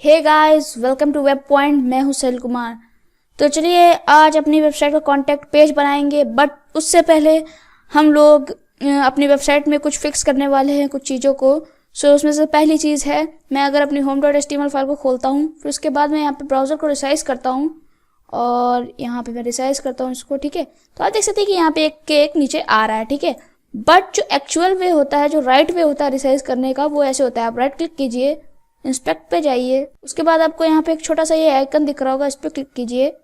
Hey guys, welcome to web point. मैं हूं cell Kumar. तो चलिए आज अपनी वेबसाइट का कॉन्टैक्ट पेज बनाएंगे, बट उससे पहले हम लोग अपनी वेबसाइट में कुछ फिक्स करने वाले हैं कुछ चीज़ों को। सो उसमें से पहली चीज़ है, मैं अगर अपनी home.html फाइल को खोलता हूँ, फिर उसके बाद मैं यहाँ पे ब्राउज़र को रिसाइज करता हूँ और यहाँ पे मैं रिसाइज करता हूँ इसको। ठीक है, तो आप देख सकते हैं कि यहाँ पे एक केक नीचे आ रहा है। ठीक है, बट जो एक्चुअल वे होता है, जो राइट वे होता है रिसाइज करने का, वो ऐसे होता है। आप राइट क्लिक कीजिए, इंस्पेक्ट पे जाइए, उसके बाद आपको यहाँ पे एक छोटा सा ये आइकन दिख रहा होगा, इस पर क्लिक कीजिए।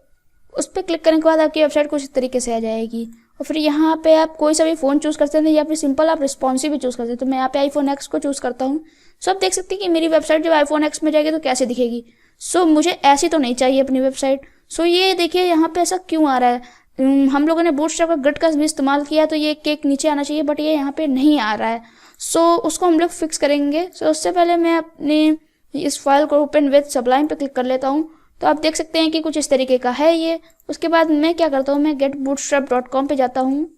उस पर क्लिक करने के बाद आपकी वेबसाइट कुछ इस तरीके से आ जाएगी और फिर यहाँ पे आप कोई सा भी फ़ोन चूज़ कर सकते हैं या फिर सिंपल आप रिस्पॉन्सिव भी चूज़ कर सकते हैं। तो मैं यहाँ पे आईफोन एक्स को चूज़ करता हूँ। सो आप देख सकते हैं कि मेरी वेबसाइट जब आईफोन एक्स में जाएगी तो कैसे दिखेगी। सो मुझे ऐसी तो नहीं चाहिए अपनी वेबसाइट। सो ये देखिए यहाँ पे ऐसा क्यों आ रहा है। हम लोगों ने बूटस्ट्रैप का गट का भी इस्तेमाल किया तो ये केक नीचे आना चाहिए, बट ये यहाँ पे नहीं आ रहा है। सो उसको हम लोग फिक्स करेंगे। सो उससे पहले मैं अपनी इस फाइल को ओपन विद सबलाइन पे क्लिक कर लेता हूँ। तो आप देख सकते हैं कि कुछ इस तरीके का है ये। उसके बाद मैं क्या करता हूँ, मैं getbootstrap.com पे जाता हूँ।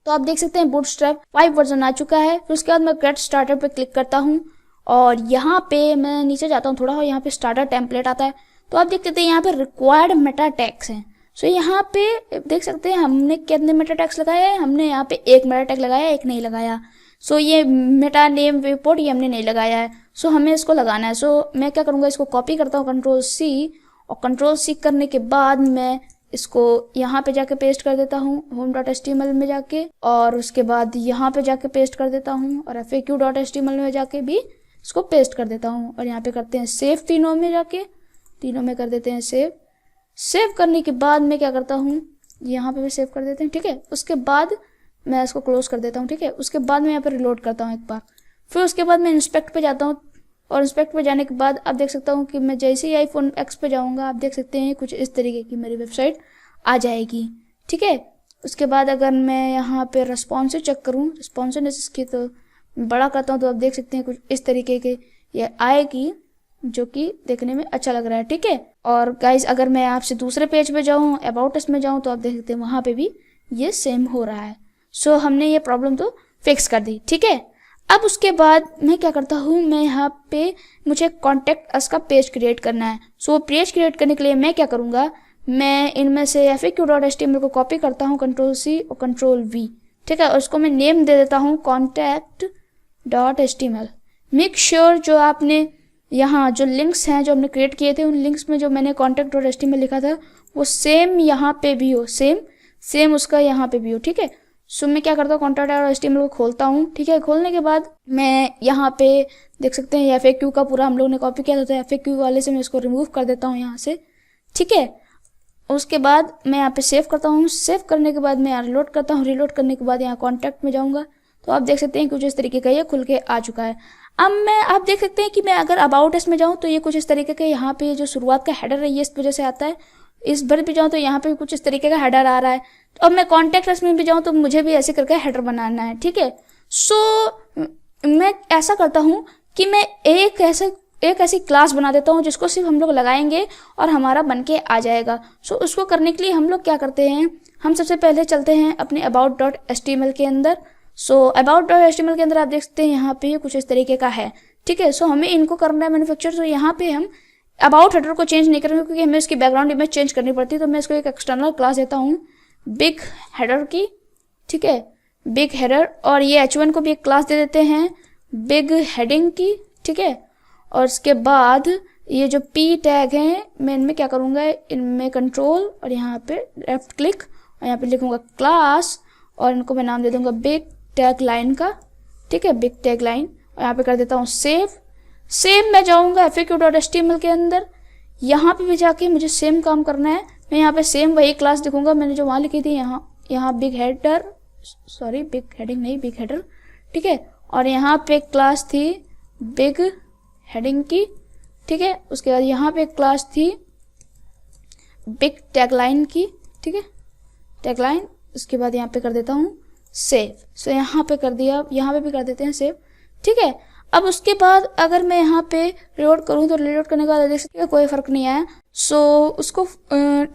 तो आप देख सकते हैं बूटस्ट्रैप 5 वर्जन आ चुका है। फिर उसके बाद मैं गेट स्टार्टर पे क्लिक करता हूँ और यहाँ पे मैं नीचे जाता हूँ थोड़ा और यहाँ पे स्टार्टर टेम्पलेट आता है। तो आप देख सकते हैं यहाँ पे रिक्वायर्ड मेटा टैग्स हैं। सो यहाँ पे देख सकते हैं हमने कितने मेटा टैग्स लगाए हैं। हमने यहाँ पे एक मेटा टैग लगाया, एक नहीं लगाया। सो ये मेटा नेम विपोर्ट ये हमने नहीं लगाया है। सो हमें इसको लगाना है। सो मैं क्या करूँगा, इसको कॉपी करता हूँ Ctrl+C और Ctrl+C करने के बाद मैं इसको यहाँ पे जाके पेस्ट कर देता हूँ home.html में जाके, और उसके बाद यहाँ पे जाके पेस्ट कर देता हूँ और faq.html में जाके भी इसको पेस्ट कर देता हूँ और यहाँ पे करते हैं सेव। तीनों में जाके तीनों में कर देते हैं सेव। सेव करने के बाद मैं क्या करता हूँ, यहाँ पे भी सेव कर देते हैं। ठीक है, उसके बाद मैं इसको क्लोज कर देता हूँ। ठीक है, उसके बाद मैं यहाँ पे रिलोड करता हूँ एक बार। फिर उसके बाद मैं इंस्पेक्ट पे जाता हूँ और इंस्पेक्ट पे जाने के बाद आप देख सकता हूँ कि मैं जैसे ही आईफोन एक्स पे जाऊँगा, आप देख सकते हैं कुछ इस तरीके की मेरी वेबसाइट आ जाएगी। ठीक है, उसके बाद अगर मैं यहाँ पे रेस्पॉन्सिव चेक करूँ, रेस्पॉन्सिवनेस इसकी तो बड़ा करता हूँ, तो आप देख सकते हैं कुछ इस तरीके के ये आएगी जो कि देखने में अच्छा लग रहा है। ठीक है, और गाइज अगर मैं आपसे दूसरे पेज पे जाऊँ, अबाउट अस में जाऊँ, तो आप देख सकते हैं वहाँ पे भी ये सेम हो रहा है। सो हमने ये प्रॉब्लम तो फिक्स कर दी। ठीक है, अब उसके बाद मैं क्या करता हूँ, मैं यहाँ पे मुझे कॉन्टैक्ट अस का पेज क्रिएट करना है। सो पेज क्रिएट करने के लिए मैं क्या करूँगा, मैं इनमें से faq.html को कॉपी करता हूँ Ctrl+C और Ctrl+V। ठीक है, और उसको मैं नेम दे देता हूँ contact.html। मेक श्योर जो आपने यहाँ जो लिंक्स हैं जो हमने क्रिएट किए थे, उन लिंक्स में जो मैंने contact.html लिखा था वो सेम यहाँ पे भी हो, सेम उसका यहाँ पे भी हो। ठीक है, सो मैं क्या करता हूँ, contact.html को खोलता हूँ। ठीक है, खोलने के बाद मैं यहाँ पे देख सकते हैं FAQ का पूरा हम लोग ने कॉपी किया था, तो FAQ वाले से मैं इसको रिमूव कर देता हूँ यहाँ से। ठीक है, उसके बाद मैं यहाँ पे सेव करता हूँ। सेव करने के बाद मैं यहाँ रिलोड करता हूँ। रिलोड करने के बाद यहाँ कॉन्टैक्ट में जाऊँगा तो आप देख सकते हैं कुछ इस तरीके का ये खुल के आ चुका है। अब आप देख सकते हैं कि मैं अगर अबाउट अस में जाऊँ तो ये कुछ इस तरीके का यहाँ पे जो शुरुआत का हेडर है ये इस वजह से आता है। इस बार भी जाऊँ तो यहाँ पे कुछ इस तरीके का हेडर आ रहा है। तो अब मैं कॉन्टैक्ट अस में भी जाऊँ तो मुझे भी ऐसे करके हेडर बनाना है। ठीक है, सो मैं ऐसा करता हूँ कि मैं एक ऐसी क्लास बना देता हूँ जिसको सिर्फ हम लोग लगाएंगे और हमारा बन के आ जाएगा। सो उसको करने के लिए हम लोग क्या करते हैं, हम सबसे पहले चलते हैं अपने about.html के अंदर। सो about.html के अंदर आप देख सकते हैं यहाँ पे कुछ इस तरीके का है। ठीक है, सो हमें इनको करना है मैन्युफैक्चर। तो यहाँ पे हम अबाउट हेडर को चेंज नहीं करेंगे क्योंकि हमें इसकी बैकग्राउंड इमेज चेंज करनी पड़ती है। तो मैं इसको एक एक्सटर्नल क्लास देता हूँ बिग हेडर की। ठीक है, बिग हेडर, और ये h1 को भी एक क्लास दे देते हैं बिग हेडिंग की। ठीक है, और इसके बाद ये जो p टैग हैं मैं इनमें क्या करूँगा, इनमें कंट्रोल और यहाँ पे लेफ्ट क्लिक और यहाँ पे लिखूँगा क्लास और इनको मैं नाम दे दूँगा बिग टैग लाइन का। ठीक है, बिग टैग लाइन, और यहाँ पे कर देता हूँ सेव। मैं जाऊँगा faq.html के अंदर, यहाँ पे भी जाके मुझे सेम काम करना है। मैं यहाँ पे सेम वही क्लास लिखूँगा मैंने जो वहाँ लिखी थी, यहाँ big header, sorry big heading नहीं, बिग हेडर। ठीक है, और यहाँ पे क्लास थी बिग हेडिंग की। ठीक है, उसके बाद यहाँ पे क्लास थी बिग टैगलाइन की। ठीक है, टैगलाइन, उसके बाद यहाँ पे कर देता हूँ सेव। सो यहाँ पे कर दिया, यहाँ पे भी कर देते हैं सेव। ठीक है, अब उसके बाद अगर मैं यहाँ पे रिलोड करूँ तो रिलोड करने के बाद देख सकते हैं कोई फर्क नहीं आया। सो उसको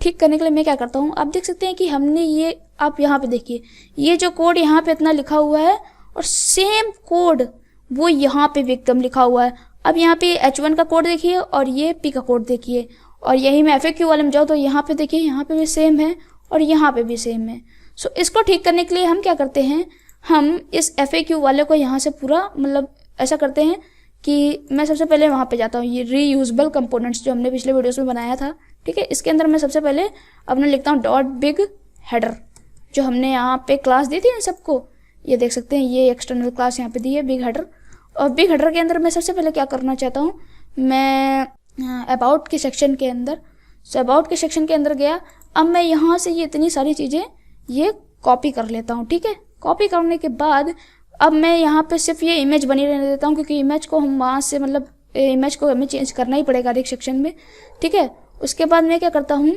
ठीक करने के लिए मैं क्या करता हूँ, आप देख सकते हैं कि हमने ये, आप यहाँ पे देखिए ये जो कोड यहाँ पे इतना लिखा हुआ है और सेम कोड वो यहाँ पे भी एकदम लिखा हुआ है। अब यहाँ पे H1 का कोड देखिए और ये P का कोड देखिए, और यही मैं FAQ वाले में जाऊँ तो यहाँ पे देखिए, यहाँ पे भी सेम है और यहाँ पे भी सेम है। सो इसको ठीक करने के लिए हम क्या करते हैं, हम इस FAQ वाले को यहाँ से पूरा मतलब ऐसा करते हैं कि मैं सबसे पहले वहाँ पे जाता हूँ, ये रीयूजेबल कंपोनेंट्स जो हमने पिछले वीडियोस में बनाया था, ठीक है। इसके अंदर मैं सबसे पहले अपने लिखता हूँ डॉट बिग हेडर, जो हमने यहाँ पे क्लास दी थी इन सबको, ये देख सकते हैं, ये एक्सटर्नल क्लास यहाँ पे दी है बिग हेडर। और बिग हेडर के अंदर मैं सबसे पहले क्या करना चाहता हूँ, मैं अबाउट के सेक्शन के अंदर, अबाउट के सेक्शन के अंदर गया। अब मैं यहाँ से ये इतनी सारी चीज़ें ये कॉपी कर लेता हूँ, ठीक है। कॉपी करने के बाद अब मैं यहाँ पे सिर्फ ये इमेज बनी रहने देता हूँ, क्योंकि इमेज को हम वहाँ से मतलब इमेज को हमें चेंज करना ही पड़ेगा एक सेक्शन में, ठीक है। उसके बाद मैं क्या करता हूँ,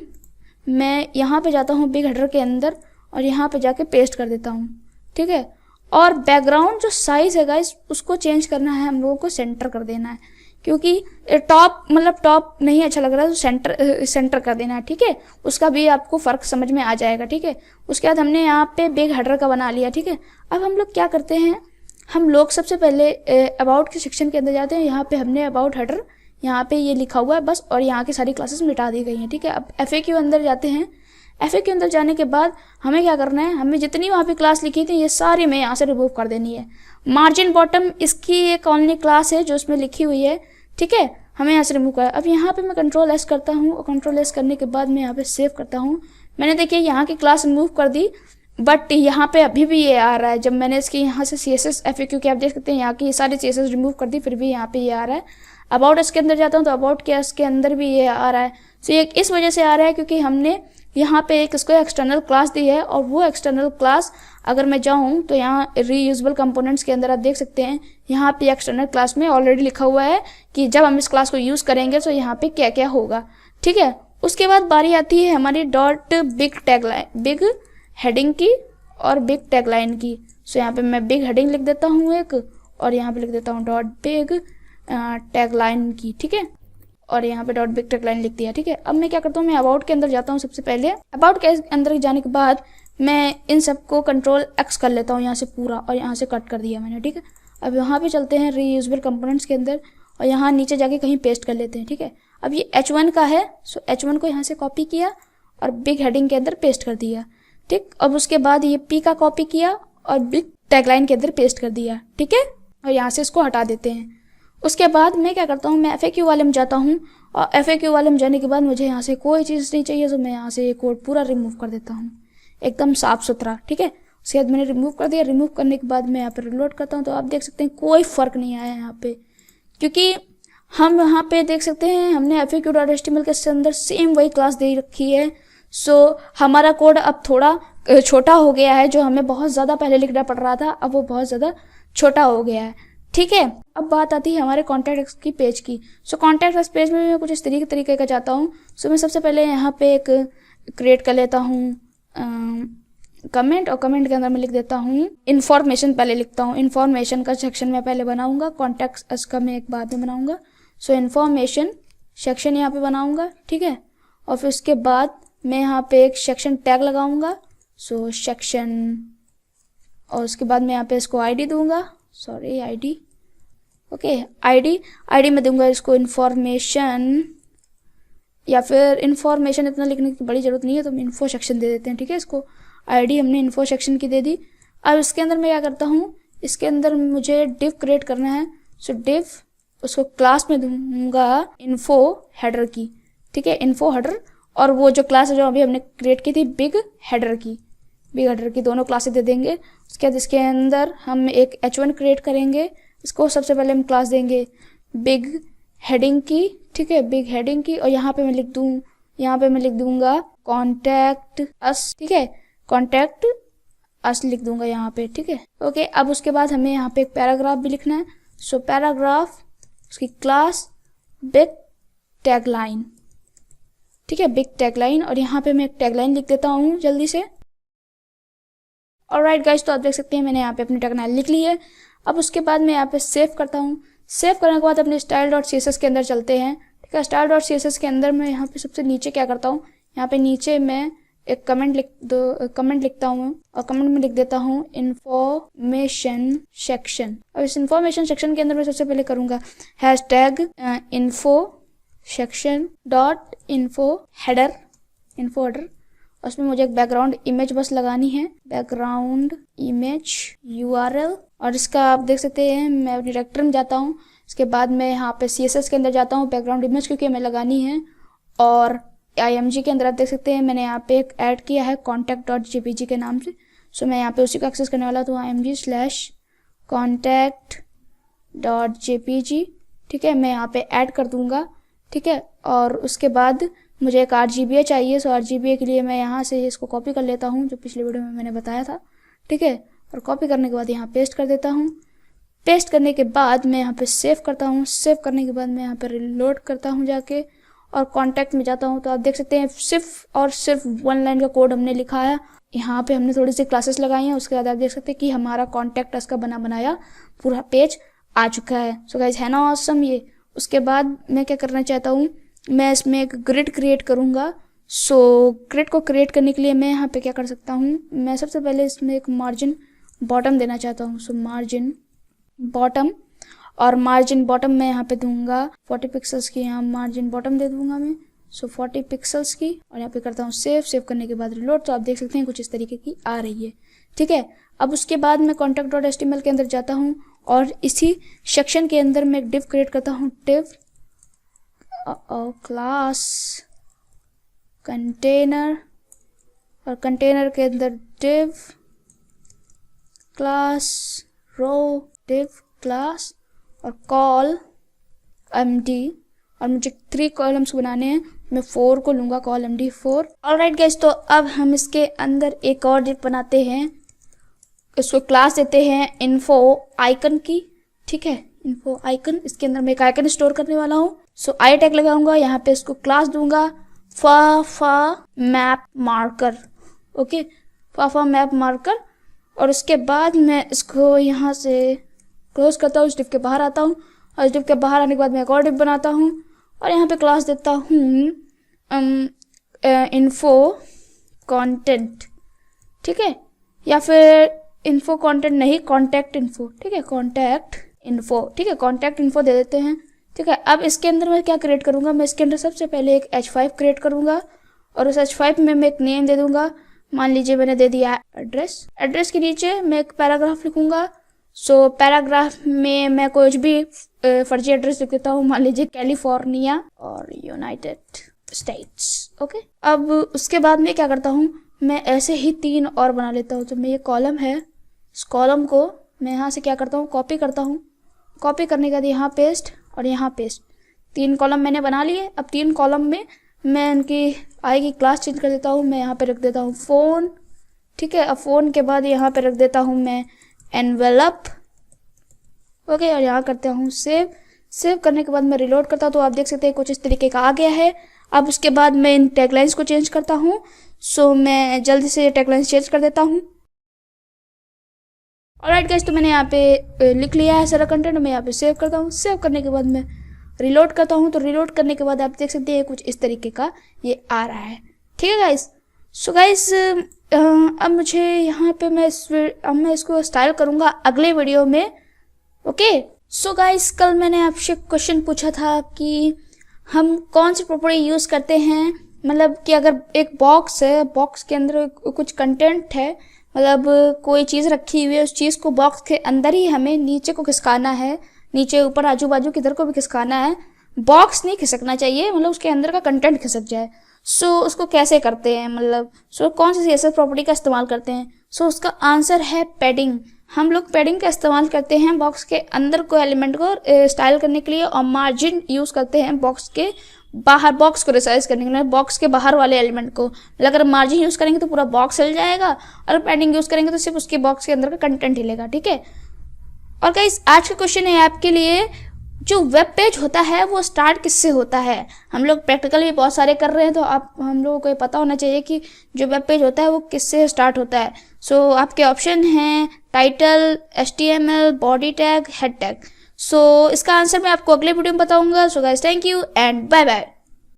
मैं यहाँ पे जाता हूँ बिग हेडर के अंदर और यहाँ पे जाके पेस्ट कर देता हूँ, ठीक है। और बैकग्राउंड जो साइज है गाइस उसको चेंज करना है, हम लोगों को सेंटर कर देना है, क्योंकि टॉप मतलब टॉप नहीं अच्छा लग रहा है तो सेंटर कर देना है, ठीक है। उसका भी आपको फ़र्क समझ में आ जाएगा, ठीक है। उसके बाद हमने यहाँ पे बिग हेडर का बना लिया, ठीक है। अब हम लोग क्या करते हैं, हम लोग सबसे पहले अबाउट के सेक्शन के अंदर जाते हैं। यहाँ पे हमने अबाउट हेडर यहाँ पे ये लिखा हुआ है बस, और यहाँ की सारी क्लासेस मिटा दी गई हैं, ठीक है। अब FAQ अंदर जाते हैं। FAQ अंदर जाने के बाद हमें क्या करना है, हमें जितनी वहाँ पे क्लास लिखी थी ये सारी मैं यहाँ से रिमूव कर देनी है। मार्जिन बॉटम इसकी एक ओनली क्लास है जो उसमें लिखी हुई है, ठीक है, हमें यहाँ से रिमूव कर। अब यहाँ पे मैं Ctrl+S करता हूँ, और Ctrl+S करने के बाद मैं यहाँ पे सेव करता हूँ। मैंने देखिए यहाँ की क्लास रिमूव कर दी, बट यहाँ पे अभी भी ये आ रहा है। जब मैंने इसकी यहाँ से CSS FAQ के आप देख सकते हैं यहाँ की सारी CSS रिमूव कर दी, फिर भी यहाँ पे ये आ रहा है। अबाउट इसके अंदर जाता हूँ तो अबाउट के अंदर भी ये आ रहा है। तो ये इस वजह से आ रहा है क्योंकि हमने यहाँ पे एक इसको एक्सटर्नल क्लास दी है, और वो एक्सटर्नल क्लास अगर मैं जाऊँ तो यहाँ रीयूजेबल कंपोनेंट्स के अंदर आप देख सकते हैं यहाँ पे एक्सटर्नल क्लास में ऑलरेडी लिखा हुआ है कि जब हम इस क्लास को यूज़ करेंगे तो यहाँ पे क्या क्या होगा, ठीक है। उसके बाद बारी आती है हमारी dot big tagline, big heading की और बिग टैगलाइन की। सो यहाँ पे मैं बिग हेडिंग लिख देता हूँ एक, और यहाँ पे लिख देता हूँ डॉट बिग टैगलाइन की, ठीक है। और यहाँ पे डॉट बिग टैगलाइन लिख दिया, ठीक है। अब मैं क्या करता हूँ, मैं अबाउट के अंदर जाता हूँ। सबसे पहले अबाउट के अंदर जाने के बाद मैं इन सबको Ctrl+X कर लेता हूँ यहाँ से पूरा, और यहाँ से कट कर दिया मैंने, ठीक है। अब यहाँ पे चलते हैं रीयूजेबल कंपोनेंट्स के अंदर, और यहाँ नीचे जाके कहीं पेस्ट कर लेते हैं, ठीक है। अब ये H1 का है, सो H1 को यहाँ से कॉपी किया और बिग हेडिंग के अंदर पेस्ट कर दिया, ठीक। अब उसके बाद ये P का कॉपी किया और बिग टैगलाइन के अंदर पेस्ट कर दिया, ठीक है। और यहाँ से इसको हटा देते हैं। उसके बाद मैं क्या करता हूँ, मैं FAQ वाले में जाता हूँ, और FAQ वाले में जाने के बाद मुझे यहाँ से कोई चीज़ नहीं चाहिए, तो मैं यहाँ से ये कोड पूरा रिमूव कर देता हूँ, एकदम साफ सुथरा, ठीक है। उसके बाद मैंने रिमूव कर दिया। रिमूव करने के बाद मैं यहाँ पे रिलोड करता हूँ, तो आप देख सकते हैं कोई फ़र्क नहीं आया यहाँ पे, क्योंकि हम यहाँ पे देख सकते हैं हमने FAQ.html के अंदर सेम वही क्लास दे रखी है। सो हमारा कोड अब थोड़ा छोटा हो गया है, जो हमें बहुत ज़्यादा पहले लिखना पड़ रहा था, अब वो बहुत ज़्यादा छोटा हो गया है, ठीक है। अब बात आती है हमारे कॉन्टैक्ट की पेज की। सो कॉन्टैक्ट पेज में मैं कुछ इस तरीके का चाहता हूँ। सो मैं सबसे पहले यहाँ पे एक क्रिएट कर लेता हूँ कमेंट, और कमेंट के अंदर मैं लिख देता हूँ इन्फॉर्मेशन, पहले लिखता हूँ इन्फॉर्मेशन का सेक्शन मैं पहले बनाऊंगा, कॉन्टैक्ट अस का मैं एक बाद में बनाऊंगा। सो इन्फॉर्मेशन सेक्शन यहाँ पे बनाऊंगा, ठीक है। और फिर उसके बाद मैं यहाँ पे एक सेक्शन टैग लगाऊंगा, सो सेक्शन, और उसके बाद मैं यहाँ पे इसको ID दूंगा, सॉरी ID, ओके ID में दूंगा इसको इन्फॉर्मेशन, या फिर इन्फॉर्मेशन इतना लिखने की बड़ी ज़रूरत नहीं है, तो हम इन्फो सेक्शन दे देते हैं, ठीक है। इसको ID हमने इन्फो सेक्शन की दे दी। अब इसके अंदर मैं क्या करता हूँ, इसके अंदर मुझे डिव क्रिएट करना है। सो डिव उसको क्लास में दूंगा इन्फो हेडर की, ठीक है, इन्फो हेडर। और वो जो क्लास है जो अभी हमने क्रिएट की थी बिग हेडर की दोनों क्लासेस दे देंगे। उसके बाद इसके अंदर हम एक H1 क्रिएट करेंगे। इसको सबसे पहले हम क्लास देंगे बिग हेडिंग की, ठीक है, बिग हेडिंग की। और यहाँ पे मैं लिख दूंगा कॉन्टैक्ट अस, ठीक है, कॉन्टैक्ट अस लिख दूंगा यहाँ पे, ठीक है, ओके। अब उसके बाद हमें यहाँ पे एक पैराग्राफ भी लिखना है। सो पैराग्राफ उसकी क्लास बिग टैगलाइन, ठीक है, बिग टैगलाइन। और यहाँ पे मैं एक टैगलाइन लिख देता हूँ जल्दी से। ऑलराइट गाइस, तो आप देख सकते हैं मैंने यहाँ पे अपनी टैगलाइन लिख ली है। अब उसके बाद मैं यहाँ पे सेव करता हूँ। सेव करने के बाद अपने style.css के अंदर चलते हैं, ठीक है। style.css के अंदर मैं यहाँ पे सबसे नीचे क्या करता हूँ, यहाँ पे नीचे मैं एक कमेंट लिखता हूँ और कमेंट में लिख देता हूँ इंफॉर्मेशन सेक्शन। अब इस इंफॉर्मेशन सेक्शन के अंदर मैं सबसे पहले करूँगा hashtag info section dot info header उसमें मुझे एक बैकग्राउंड इमेज बस लगानी है, बैकग्राउंड इमेज URL। और इसका आप देख सकते हैं मैं अपने डायरेक्टर में जाता हूँ, इसके बाद मैं यहाँ पे CSS के अंदर जाता हूँ, बैकग्राउंड इमेज क्योंकि हमें लगानी है। और IMG के अंदर आप देख सकते हैं मैंने यहाँ पे एक ऐड किया है contact.jpg के नाम से। सो मैं यहाँ पे उसी को एक्सेस करने वाला, तो img/contact.jpg, ठीक है, मैं यहाँ पे ऐड कर दूंगा, ठीक है। और उसके बाद मुझे एक RGBA चाहिए, सो RGBA के लिए मैं यहाँ से इसको कॉपी कर लेता हूँ जो पिछले वीडियो में मैंने बताया था, ठीक है। और कॉपी करने के बाद यहाँ पेस्ट कर देता हूँ। पेस्ट करने के बाद मैं यहाँ पे सेव करता हूँ। सेव करने के बाद मैं यहाँ पे रिलोड करता हूँ जाके और कॉन्टैक्ट में जाता हूँ। तो आप देख सकते हैं सिर्फ और सिर्फ 1 लाइन का कोड हमने लिखा है। यहाँ पे हमने थोड़ी सी क्लासेस लगाई हैं। उसके बाद आप देख सकते हैं कि हमारा कॉन्टैक्ट अस का बनाया पूरा पेज आ चुका है। सो गाइस, है ना ऑसम ये। उसके बाद मैं क्या करना चाहता हूँ, मैं इसमें एक ग्रिड क्रिएट करूँगा। सो ग्रिड को क्रिएट करने के लिए मैं यहाँ पे क्या कर सकता हूँ, मैं सबसे पहले इसमें एक मार्जिन बॉटम देना चाहता हूँ। सो मार्जिन बॉटम, और मार्जिन बॉटम मैं यहाँ पे दूंगा 40 पिक्सल्स की, यहाँ मार्जिन बॉटम दे दूंगा मैं। सो 40 पिक्सल्स की, और यहाँ पे करता हूँ सेव करने के बाद रिलोड। तो आप देख सकते हैं कुछ इस तरीके की आ रही है, ठीक है। अब उसके बाद मैं contact.html के अंदर जाता हूँ और इसी सेक्शन के अंदर मैं एक डिव क्रिएट करता हूँ, डिव क्लास कंटेनर, और कंटेनर के अंदर डिव क्लास रो, डिव क्लास और कॉल md, और मुझे 3 कॉलम्स बनाने हैं। मैं 4 को लूंगा, कॉल md 4। ऑलराइट गाइस, तो अब हम इसके अंदर एक और डिव बनाते हैं। इसको क्लास देते हैं इन्फो आइकन की, ठीक है, इन्फो आइकन। इसके अंदर मैं एक आइकन स्टोर करने वाला हूँ। सो आई टैग लगाऊंगा, यहाँ पे इसको क्लास दूंगा फा मैप मार्कर, ओके, फा मैप मार्कर। और उसके बाद मैं इसको यहाँ से क्लोज करता हूँ, इस डिव के बाहर आता हूँ, और इस डिव के बाहर आने के बाद मैं एक और डिव बनाता हूँ और यहाँ पे क्लास देता हूँ इन्फो कंटेंट, ठीक है, या फिर इन्फो कंटेंट नहीं, कॉन्टैक्ट इन्फो, ठीक है, कॉन्टैक्ट इन्फो, ठीक है, कॉन्टैक्ट इन्फो दे देते हैं, ठीक है। अब इसके अंदर मैं क्या क्रिएट करूँगा, मैं इसके अंदर सबसे पहले एक h5 क्रिएट करूँगा और उस h5 में मैं एक नेम दे दूंगा। मान लीजिए मैंने दे दिया एड्रेस। एड्रेस के नीचे मैं एक पैराग्राफ लिखूंगा। सो पैराग्राफ में मैं कुछ भी फर्जी एड्रेस लिख देता हूँ, मान लीजिए कैलिफोर्निया और यूनाइटेड स्टेट्स, ओके। अब उसके बाद मैं क्या करता हूँ, मैं ऐसे ही 3 और बना लेता हूँ। तो मैं ये कॉलम है, इस कॉलम को मैं यहाँ से क्या करता हूँ, कॉपी करता हूँ। कॉपी करने के बाद यहाँ पेस्ट और यहाँ पेस्ट, 3 कॉलम मैंने बना लिए। अब 3 कॉलम में मैं इनकी आएगी क्लास चेंज कर देता हूँ। मैं यहाँ पे रख देता हूँ फ़ोन, ठीक है। अब फ़ोन के बाद यहाँ पे रख देता हूँ मैं एनवेलप, ओके, और यहाँ करता हूँ सेव करने के बाद मैं रिलोड करता हूँ। तो आप देख सकते हैं कुछ इस तरीके का आ गया है। अब उसके बाद मैं इन टैगलाइंस को चेंज करता हूँ। सो मैं जल्दी से टैगलाइंस चेंज कर देता हूँ। ऑलराइट गाइस, तो मैंने यहाँ पे लिख लिया है सारा कंटेंट। मैं यहाँ पे सेव करता हूँ। सेव करने के बाद मैं रिलोड करता हूँ। तो रिलोड करने के बाद आप देख सकते हैं कुछ इस तरीके का ये आ रहा है, ठीक है गाइस। सो गाइस, अब मुझे यहाँ पे मैं इसको स्टाइल करूँगा अगले वीडियो में, ओके। सो गाइस, कल मैंने आपसे क्वेश्चन पूछा था कि हम कौन सी प्रॉपर्टी यूज़ करते हैं, मतलब कि अगर एक बॉक्स है, बॉक्स के अंदर कुछ कंटेंट है, मतलब कोई चीज़ रखी हुई है, उस चीज़ को बॉक्स के अंदर ही हमें नीचे को खिसकाना है, नीचे ऊपर आजू बाजू किधर को भी खिसकाना है, बॉक्स नहीं खिसकना चाहिए, मतलब उसके अंदर का कंटेंट खिसक जाए। सो उसको कैसे करते हैं, मतलब कौन सी CSS प्रॉपर्टी का इस्तेमाल करते हैं। सो उसका आंसर है पैडिंग। हम लोग पैडिंग का इस्तेमाल करते हैं बॉक्स के अंदर को एलिमेंट को स्टाइल करने के लिए, और मार्जिन यूज़ करते हैं बॉक्स के बाहर, बॉक्स को रिसाइज करने के लिए, बॉक्स के बाहर वाले एलिमेंट को। अगर मार्जिन यूज़ करेंगे तो पूरा बॉक्स हिल जाएगा, और पैडिंग यूज़ करेंगे तो सिर्फ उसके बॉक्स के अंदर का कंटेंट हिलेगा, ठीक है। और गाइस, आज का क्वेश्चन है आपके लिए, जो वेब पेज होता है वो स्टार्ट किससे होता है। हम लोग प्रैक्टिकल भी बहुत सारे कर रहे हैं, तो हम लोगों को ये पता होना चाहिए कि जो वेब पेज होता है वो किससे स्टार्ट होता है। सो आपके ऑप्शन हैं title, HTML, body tag, head tag. So इसका आंसर मैं आपको अगले वीडियो में बताऊंगा। So guys, thank you and bye bye.